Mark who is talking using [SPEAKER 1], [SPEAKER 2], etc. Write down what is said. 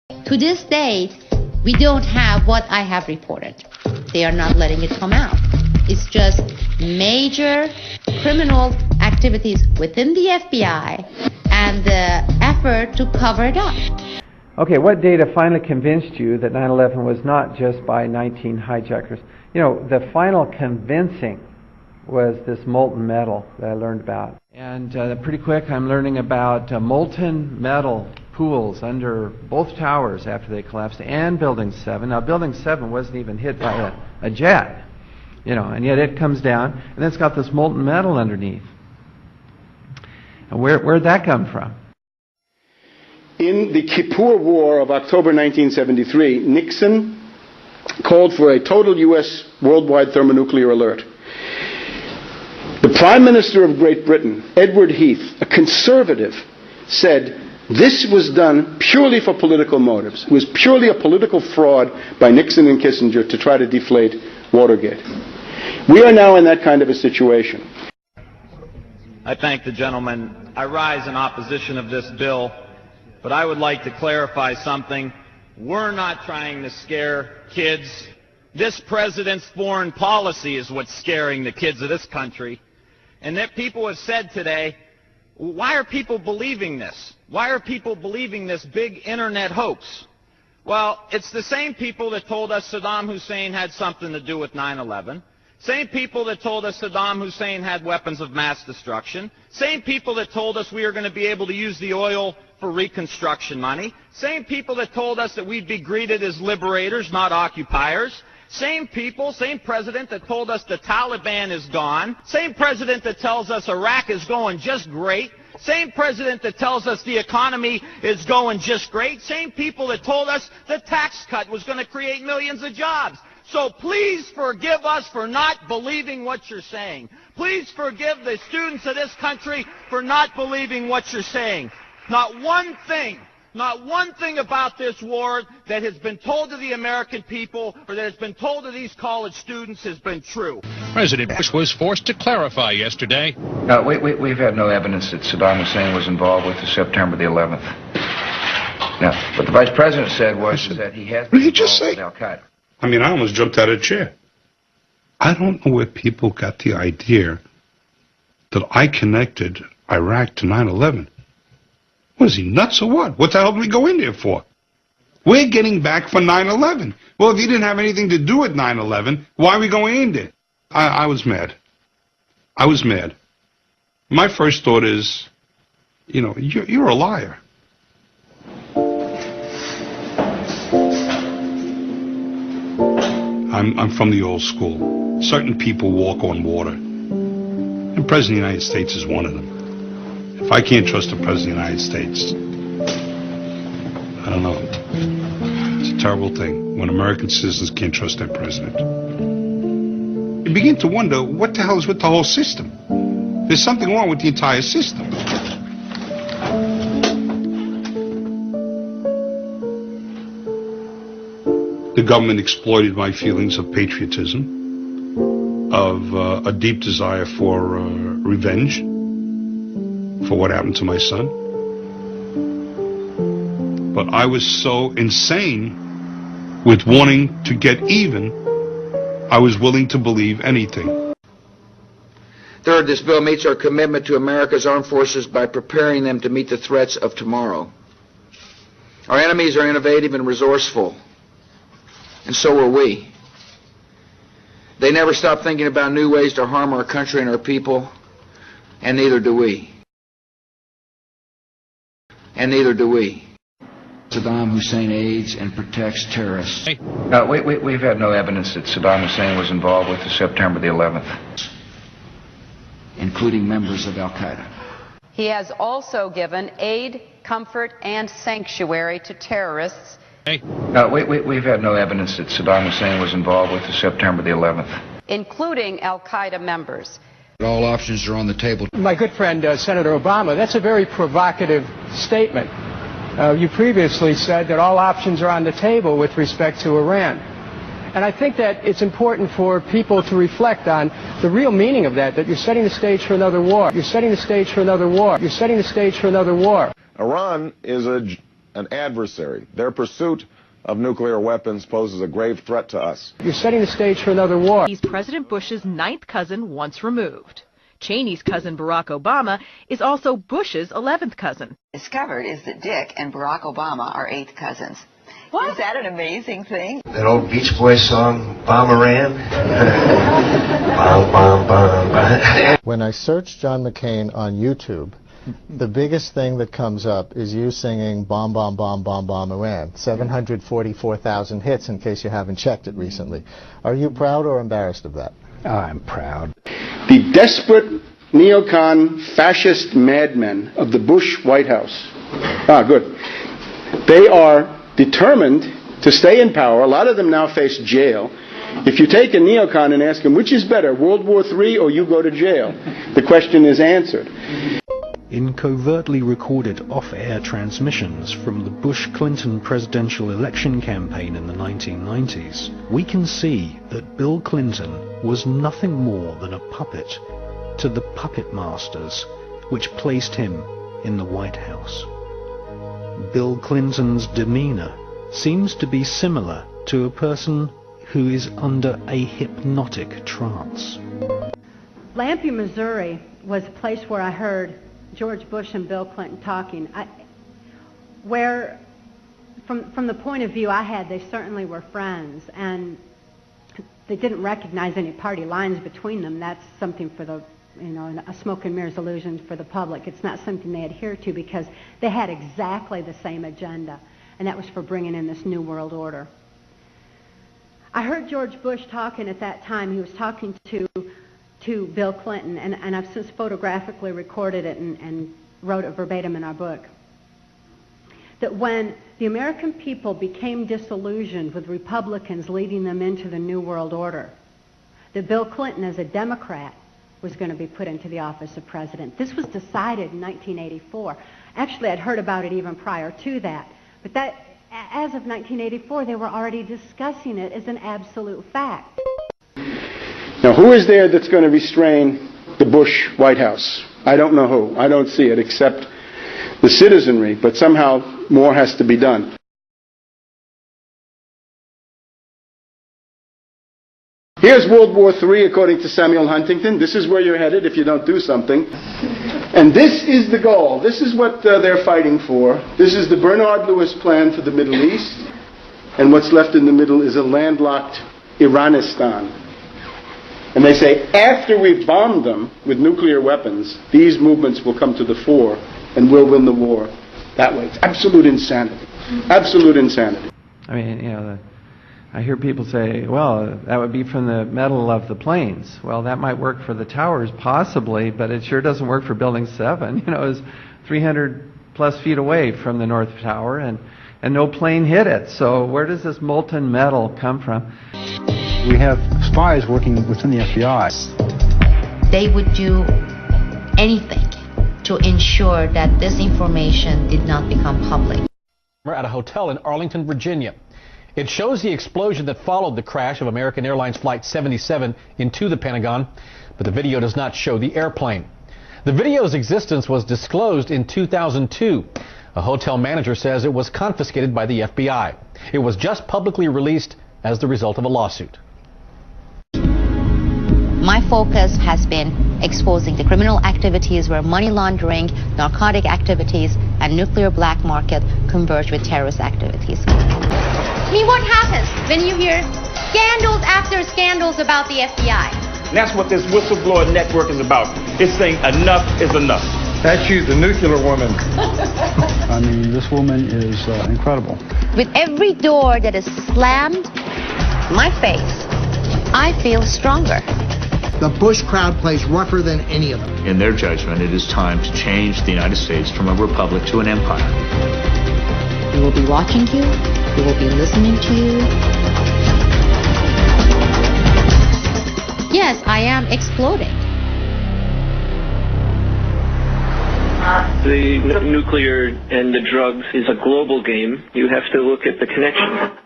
[SPEAKER 1] To this date, we don't have what I have reported. They are not letting it come out. It's just major criminal activities within the FBI and the effort to cover it up.
[SPEAKER 2] Okay, what data finally convinced you that 9/11 was not just by 19 hijackers? You know, the final convincing was this molten metal that I learned about. And pretty quick, I'm learning about molten metal pools under both towers after they collapsed, and Building 7. Now, Building 7 wasn't even hit by a jet, you know, and yet it comes down, and then it's got this molten metal underneath. And where'd that come from?
[SPEAKER 3] In the Kippur War of October 1973, Nixon called for a total U.S. worldwide thermonuclear alert. The Prime Minister of Great Britain, Edward Heath, a conservative, said this was done purely for political motives. It was purely a political fraud by Nixon and Kissinger to try to deflate Watergate. We are now in that kind of a situation.
[SPEAKER 4] I thank the gentleman. I rise in opposition of this bill, but I would like to clarify something. We're not trying to scare kids. This president's foreign policy is what's scaring the kids of this country. And that people have said today, why are people believing this? Why are people believing this big internet hoax? Well, it's the same people that told us Saddam Hussein had something to do with 9/11. Same people that told us Saddam Hussein had weapons of mass destruction. Same people that told us we were going to be able to use the oil for reconstruction money. Same people that told us that we'd be greeted as liberators, not occupiers. Same people, same president that told us the Taliban is gone. Same president that tells us Iraq is going just great. Same president that tells us the economy is going just great. Same people that told us the tax cut was going to create millions of jobs. So please forgive us for not believing what you're saying. Please forgive the students of this country for not believing what you're saying. Not one thing about this war that has been told to the American people or that has been told to these college students has been true.
[SPEAKER 5] President Bush was forced to clarify yesterday.
[SPEAKER 6] We've had no evidence that Saddam Hussein was involved with the September the 11th. Now, what the Vice President said was that he has been involved with Al-Qaeda.
[SPEAKER 7] I mean, I almost jumped out of the chair. I don't know where people got the idea that I connected Iraq to 9/11. Was he nuts or what? What the hell did we go in there for? We're getting back for 9/11. Well, if you didn't have anything to do with 9/11, why are we going in there? I was mad. I was mad. My first thought is, you know, you're a liar. I'm from the old school. Certain people walk on water. And the President of the United States is one of them. If I can't trust the President of the United States, I don't know. It's a terrible thing when American citizens can't trust their president. You begin to wonder, what the hell is with the whole system? There's something wrong with the entire system. The government exploited my feelings of patriotism, of a deep desire for revenge for what happened to my son. But I was so insane with wanting to get even, I was willing to believe anything.
[SPEAKER 6] Third, this bill meets our commitment to America's armed forces by preparing them to meet the threats of tomorrow. Our enemies are innovative and resourceful, and so are we. They never stop thinking about new ways to harm our country and our people, and neither do we. And neither do we. Saddam Hussein aids and protects terrorists. We've had no evidence that Saddam Hussein was involved with the September the 11th, including members of Al-Qaeda.
[SPEAKER 8] He has also given aid, comfort, and sanctuary to terrorists.
[SPEAKER 6] We've had no evidence that Saddam Hussein was involved with the September the 11th,
[SPEAKER 8] including Al-Qaeda members.
[SPEAKER 6] All options are on the table.
[SPEAKER 9] My good friend, Senator Obama, that's a very provocative statement. You previously said that all options are on the table with respect to Iran. And I think that it's important for people to reflect on the real meaning of that you're setting the stage for another war. You're setting the stage for another war. You're setting the stage for another war.
[SPEAKER 10] Iran is a an adversary. Their pursuit of nuclear weapons poses a grave threat to us.
[SPEAKER 9] You're setting the stage for another war.
[SPEAKER 11] He's President Bush's ninth cousin once removed. Cheney's cousin Barack Obama is also Bush's 11th cousin.
[SPEAKER 12] Discovered is that Dick and Barack Obama are 8th cousins. What? Is that an amazing thing?
[SPEAKER 13] That old Beach Boys song, Bomberan? Bom, bom, bom, bom.
[SPEAKER 14] When I search John McCain on YouTube, the biggest thing that comes up is you singing Bomb, Bomb, Bomb, Bomb, Bomb, Iran. 744,000 hits, in case you haven't checked it recently. Are you proud or embarrassed of that?
[SPEAKER 2] Oh, I'm proud.
[SPEAKER 3] The desperate neocon fascist madmen of the Bush White House. Good. They are determined to stay in power. A lot of them now face jail. If you take a neocon and ask him, which is better, World War III or you go to jail, the question is answered.
[SPEAKER 15] In covertly recorded off-air transmissions from the Bush-Clinton presidential election campaign in the 1990s, we can see that Bill Clinton was nothing more than a puppet to the puppet masters which placed him in the White House. Bill Clinton's demeanor seems to be similar to a person who is under a hypnotic trance.
[SPEAKER 16] Lampe, Missouri was a place where I heard George Bush and Bill Clinton talking, where from the point of view I had, they certainly were friends, and they didn't recognize any party lines between them. That's something for the, a smoke and mirrors illusion for the public. It's not something they adhere to because they had exactly the same agenda, and that was for bringing in this new world order. I heard George Bush talking at that time. He was talking to Bill Clinton, and I've since photographically recorded it and wrote it verbatim in our book, that when the American people became disillusioned with Republicans leading them into the New World Order, that Bill Clinton, as a Democrat, was going to be put into the office of president. This was decided in 1984. Actually, I'd heard about it even prior to that, but that, as of 1984, they were already discussing it as an absolute fact.
[SPEAKER 3] Now, who is there that's going to restrain the Bush White House? I don't know who. I don't see it except the citizenry, but somehow more has to be done. Here's World War III according to Samuel Huntington. This is where you're headed if you don't do something. And this is the goal. This is what they're fighting for. This is the Bernard Lewis plan for the Middle East. And what's left in the middle is a landlocked Iranistan. And they say, after we've bombed them with nuclear weapons, these movements will come to the fore and we'll win the war that way. It's absolute insanity. Absolute insanity.
[SPEAKER 2] I mean, I hear people say, well, that would be from the metal of the planes. Well, that might work for the towers, possibly, but it sure doesn't work for Building 7. It's 300 plus feet away from the North Tower, and no plane hit it. So where does this molten metal come from?
[SPEAKER 17] We have spies working within the FBI.
[SPEAKER 1] They would do anything to ensure that this information did not become public.
[SPEAKER 18] We're at a hotel in Arlington, Virginia. It shows the explosion that followed the crash of American Airlines Flight 77 into the Pentagon, but the video does not show the airplane. The video's existence was disclosed in 2002. A hotel manager says it was confiscated by the FBI. It was just publicly released as the result of a lawsuit.
[SPEAKER 1] My focus has been exposing the criminal activities where money laundering, narcotic activities, and nuclear black market converge with terrorist activities. I mean, what happens when you hear scandals after scandals about the FBI?
[SPEAKER 19] And that's what this whistleblower network is about. It's saying enough is enough.
[SPEAKER 17] That's you, the nuclear woman. I mean, this woman is incredible.
[SPEAKER 1] With every door that is slammed in my face, I feel stronger.
[SPEAKER 20] The Bush crowd plays rougher than any of them.
[SPEAKER 21] In their judgment, it is time to change the United States from a republic to an empire.
[SPEAKER 1] We will be watching you. We will be listening to you. Yes, I am exploding.
[SPEAKER 22] The nuclear and the drugs is a global game. You have to look at the connection.